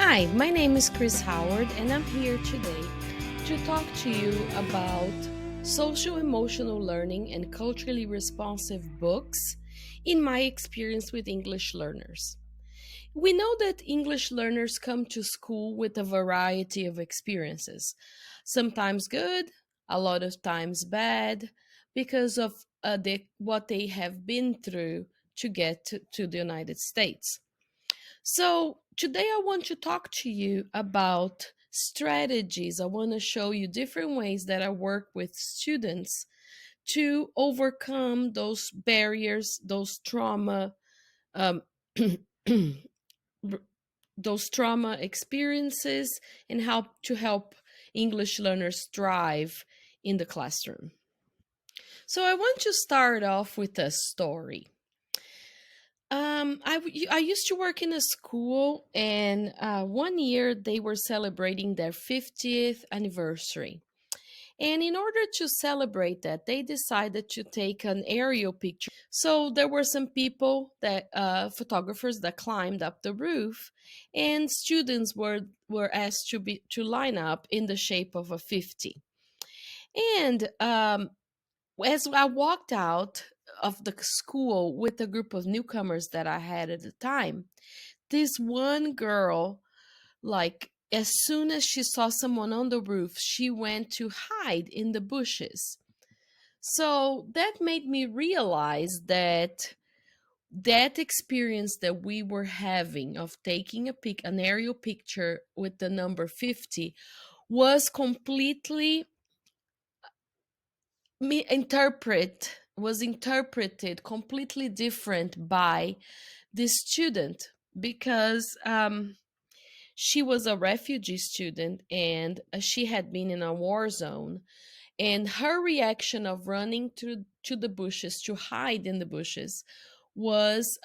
Hi, my name is Chris Howard, and I'm here today to talk to you about social emotional learning and culturally responsive books in my experience with English learners. We know that English learners come to school with a variety of experiences, sometimes good, a lot of times bad, because of what they have been through to get to the United States. So, today I want to talk to you about strategies. I want to show you different ways that I work with students to overcome those barriers, um, those trauma experiences, and how to help English learners thrive in the classroom. So, I want to start off with a story. I used to work in a school, and one year they were celebrating their 50th anniversary. And in order to celebrate that, they decided to take an aerial picture. So there were some people photographers that climbed up the roof, and students were asked to line up in the shape of a 50. And as I walked out of the school with a group of newcomers that I had at the time, this one girl, like, as soon as she saw someone on the roof, she went to hide in the bushes. So that made me realize that experience that we were having of taking an aerial picture with the number 50 was completely interpreted completely different by this student, because she was a refugee student, and she had been in a war zone, and her reaction of running to the bushes to hide in the bushes was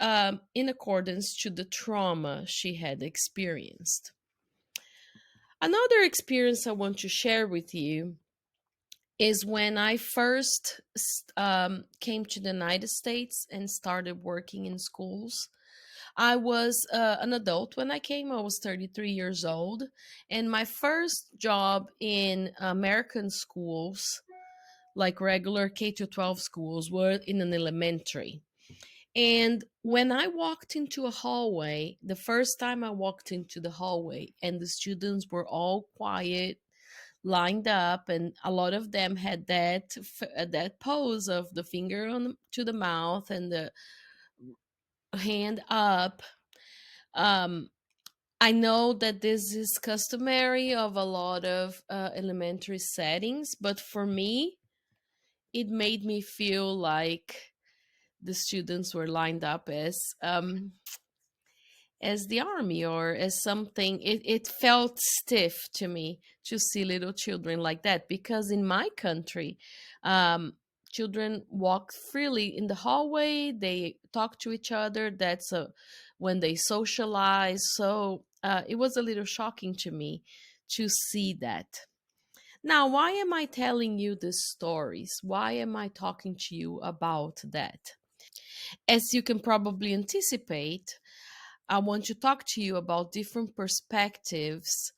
in accordance to the trauma she had experienced. Another experience I want to share with you is when I first came to the United States and started working in schools. I was an adult when I came. I was 33 years old. And my first job in American schools, like regular K to 12 schools, were in an elementary. And when I walked into a hallway, the first time I walked into the hallway, and the students were all quiet, lined up, and a lot of them had that pose of the finger to the mouth and the hand up. um I know that this is customary of a lot of elementary settings, but for me it made me feel like the students were lined up as the army, or as something. It felt stiff to me to see little children like that, because in my country, um, children walk freely in the hallway, they talk to each other. When they socialize. So it was a little shocking to me to see that. Now, why am I telling you these stories? Why am I talking to you about that? As you can probably anticipate, I want to talk to you about different perspectives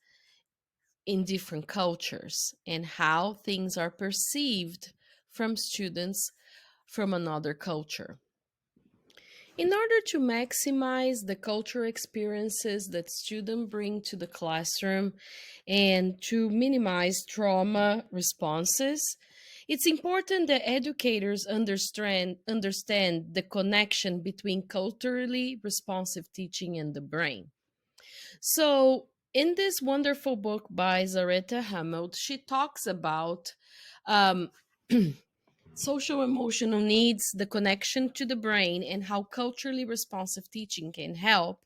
in different cultures and how things are perceived from students from another culture. In order to maximize the cultural experiences that students bring to the classroom and to minimize trauma responses, it's important that educators understand the connection between culturally responsive teaching and the brain. So, in this wonderful book by Zaretta Hammond, she talks about um, social emotional needs, the connection to the brain, and how culturally responsive teaching can help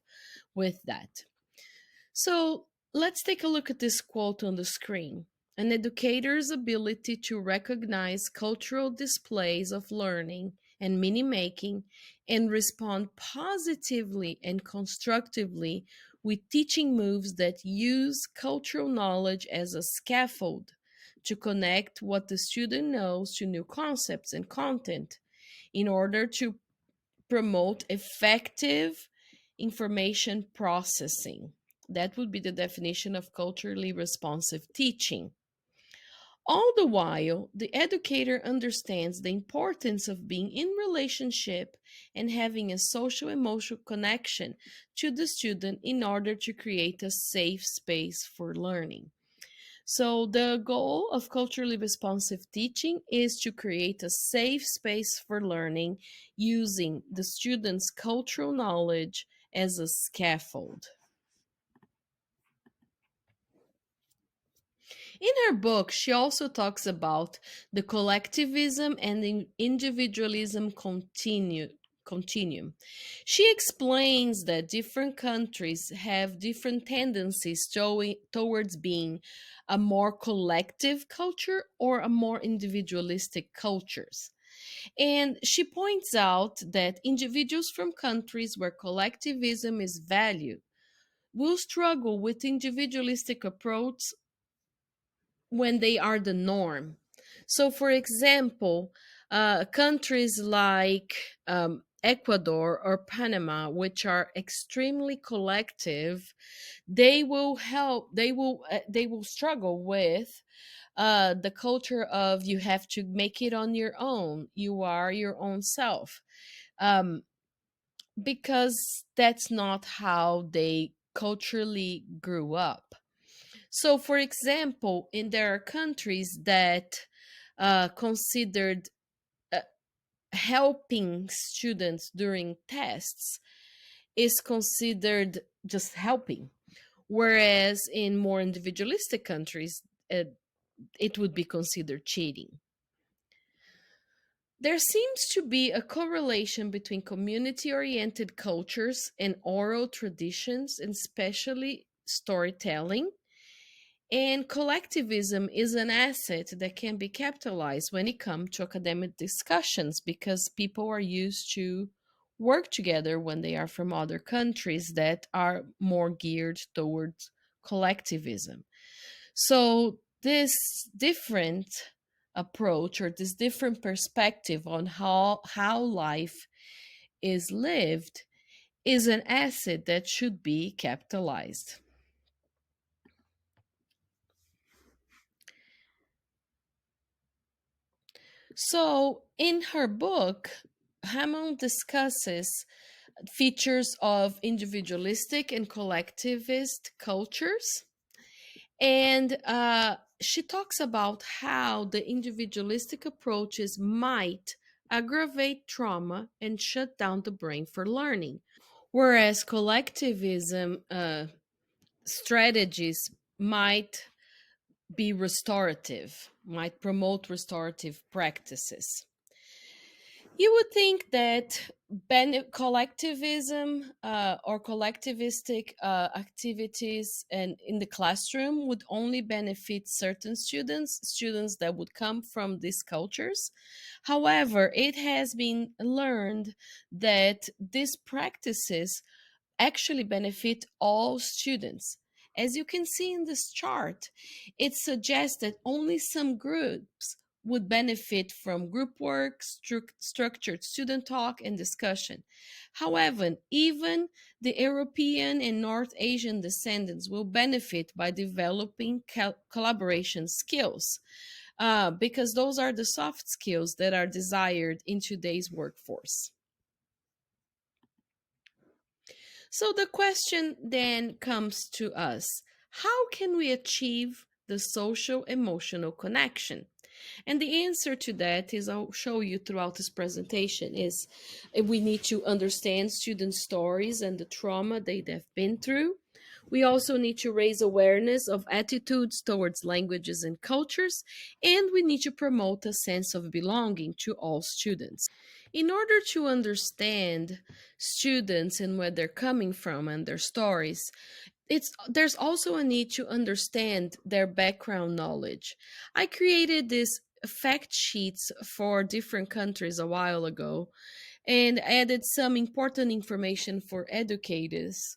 with that. So, let's take a look at this quote on the screen. An educator's ability to recognize cultural displays of learning and meaning making and respond positively and constructively with teaching moves that use cultural knowledge as a scaffold to connect what the student knows to new concepts and content in order to promote effective information processing. That would be the definition of culturally responsive teaching. All the while, the educator understands the importance of being in relationship and having a social emotional connection to the student in order to create a safe space for learning. So, the goal of culturally responsive teaching is to create a safe space for learning using the student's cultural knowledge as a scaffold. In her book, she also talks about the collectivism and the individualism continuum. She explains that different countries have different tendencies towards being a more collective culture or a more individualistic cultures. And she points out that individuals from countries where collectivism is valued will struggle with individualistic approach when they are the norm. So, for example, countries like Ecuador or Panama, which are extremely collective, they will struggle with the culture of you have to make it on your own. You are your own self, um, because that's not how they culturally grew up. So, for example, there are countries that considered uh, helping students during tests is considered just helping, whereas in more individualistic countries, it would be considered cheating. There seems to be a correlation between community oriented cultures and oral traditions, and especially storytelling. And collectivism is an asset that can be capitalized when it comes to academic discussions because people are used to work together when they are from other countries that are more geared towards collectivism. So, this different approach or this different perspective on how life is lived is an asset that should be capitalized. So, in her book, Hammond discusses features of individualistic and collectivist cultures. And she talks about how the individualistic approaches might aggravate trauma and shut down the brain for learning, whereas collectivism strategies might be restorative, might promote restorative practices. You would think that collectivism or collectivistic activities and in the classroom would only benefit certain students, students that would come from these cultures. However, it has been learned that these practices actually benefit all students. As you can see in this chart, it suggests that only some groups would benefit from group work, structured student talk, and discussion. However, even the European and North Asian descendants will benefit by developing collaboration skills because those are the soft skills that are desired in today's workforce. So the question then comes to us: how can we achieve the social emotional connection? And the answer to that is I'll show you throughout this presentation is we need to understand students' stories and the trauma they've been through. We also need to raise awareness of attitudes towards languages and cultures, and we need to promote a sense of belonging to all students. In order to understand students and where they're coming from and their stories, there's also a need to understand their background knowledge. I created this fact sheets for different countries a while ago and added some important information for educators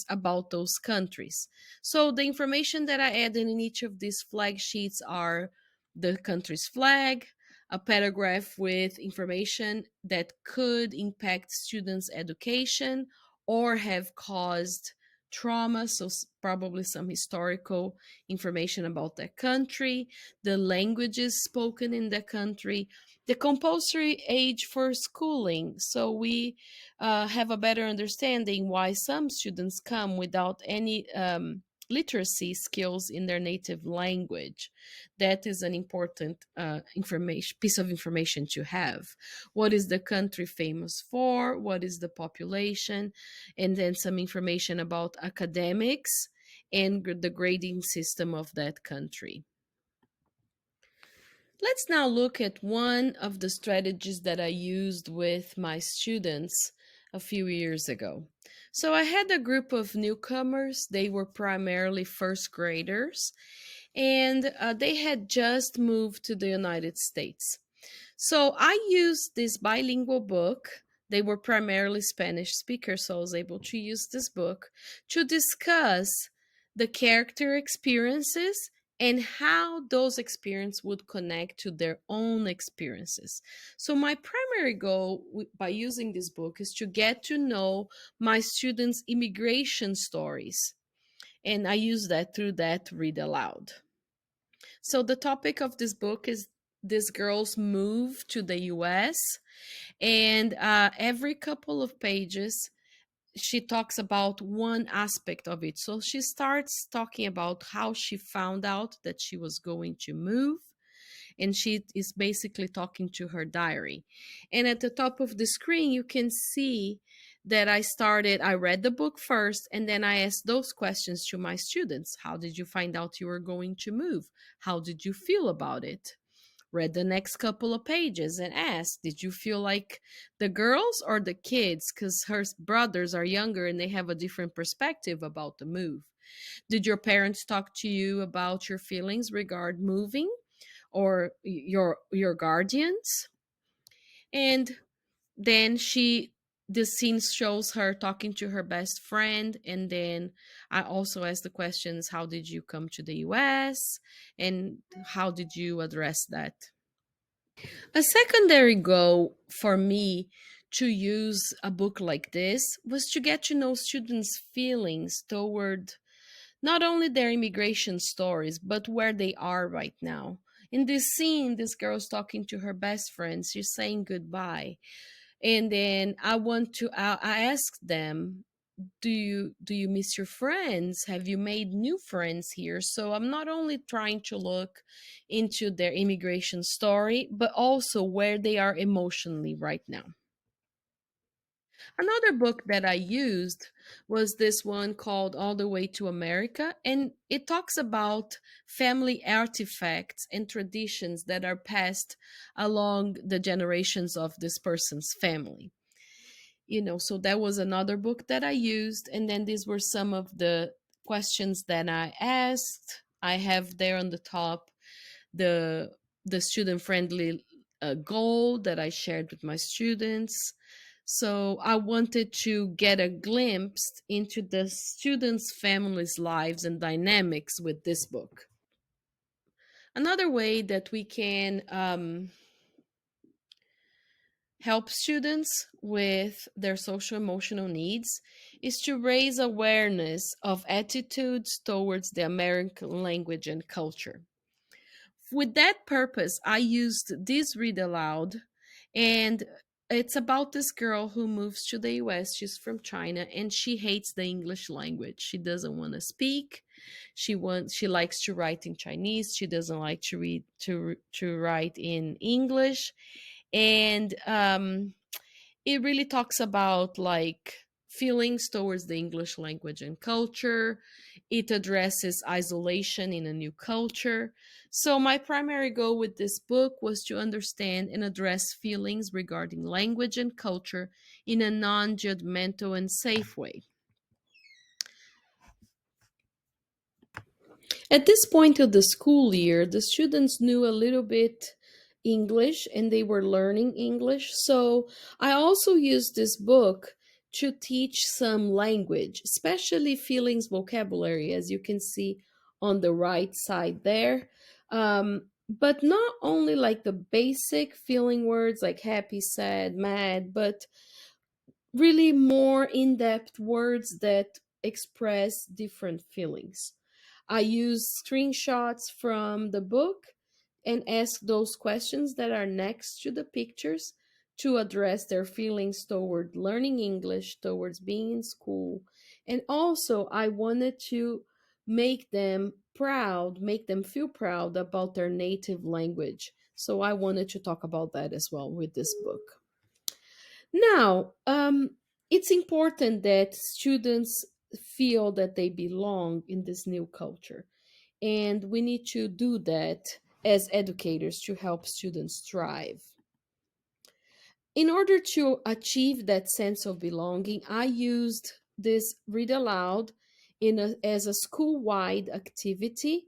about those countries. So the information that I added in each of these flag sheets are the country's flag, a paragraph with information that could impact students' education or have caused trauma, so probably some historical information about that country, the languages spoken in the country, the compulsory age for schooling, so we have a better understanding why some students come without any literacy skills in their native language. That is an important information piece of information to have. What is the country famous for? What is the population? And then some information about academics and the grading system of that country. Let's now look at one of the strategies that I used with my students a few years ago. So I had a group of newcomers. They were primarily first graders, and they had just moved to the United States. So I used this bilingual book. They were primarily Spanish speakers, so I was able to use this book to discuss the character experiences and how those experiences would connect to their own experiences. So, my primary goal by using this book is to get to know my students' immigration stories. And I use that through that read aloud. So the topic of this book is this girl's move to the US, and every couple of pages, she talks about one aspect of it. So she starts talking about how she found out that she was going to move, and she is basically talking to her diary. And at the top of the screen, you can see that I read the book first, and then I asked those questions to my students. How did you find out you were going to move? How did you feel about it? Read the next couple of pages and asked, did you feel like the girls or the kids? Because her brothers are younger and they have a different perspective about the move. Did your parents talk to you about your feelings regard moving, or your guardians? And then the scene shows her talking to her best friend, and then I also asked the questions, how did you come to the US and how did you address that? A secondary goal for me to use a book like this was to get to know students' feelings toward not only their immigration stories, but where they are right now. In this scene, this girl's talking to her best friend. She's saying goodbye. And then I asked them, do you miss your friends? Have you made new friends here? So I'm not only trying to look into their immigration story, but also where they are emotionally right now. Another book that I used was this one called All the Way to America, and it talks about family artifacts and traditions that are passed along the generations of this person's family. So that was another book that I used, and then these were some of the questions that I asked. I have there on the top the student friendly goal that I shared with my students. So I wanted to get a glimpse into the students' families' lives and dynamics with this book. Another way that we can help students with their social emotional needs is to raise awareness of attitudes towards the American language and culture. With that purpose, I used this read aloud, and it's about this girl who moves to the US. She's from China and she hates the English language. She doesn't want to speak. She likes to write in Chinese. She doesn't like to read to write in English. And it really talks about like feelings towards the English language and culture. It addresses isolation in a new culture. So, my primary goal with this book was to understand and address feelings regarding language and culture in a non judgmental and safe way. At this point of the school year, the students knew a little bit English and they were learning English. So I also used this book to teach some language, especially feelings vocabulary, as you can see on the right side there. But not only like the basic feeling words like happy, sad, mad, but really more in depth words that express different feelings. I use screenshots from the book and ask those questions that are next to the pictures to address their feelings toward learning English, towards being in school. And also, I wanted to make them proud, make them feel proud about their native language. So I wanted to talk about that as well with this book. Now, it's important that students feel that they belong in this new culture. And we need to do that as educators to help students thrive. In order to achieve that sense of belonging, I used this read aloud as a school wide activity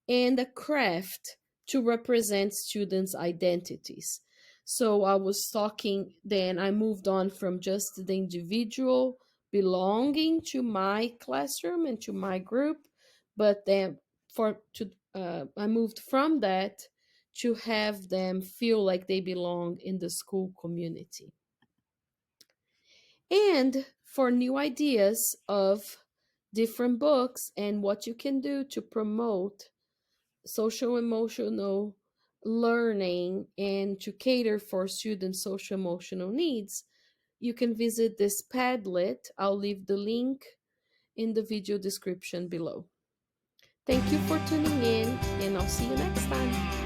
and a craft to represent students' identities. So I was talking, then I moved on from just the individual belonging to my classroom and to my group, but then I moved from that to have them feel like they belong in the school community. And for new ideas of different books and what you can do to promote social emotional learning and to cater for students' social emotional needs, you can visit this Padlet. I'll leave the link in the video description below. Thank you for tuning in, and I'll see you next time.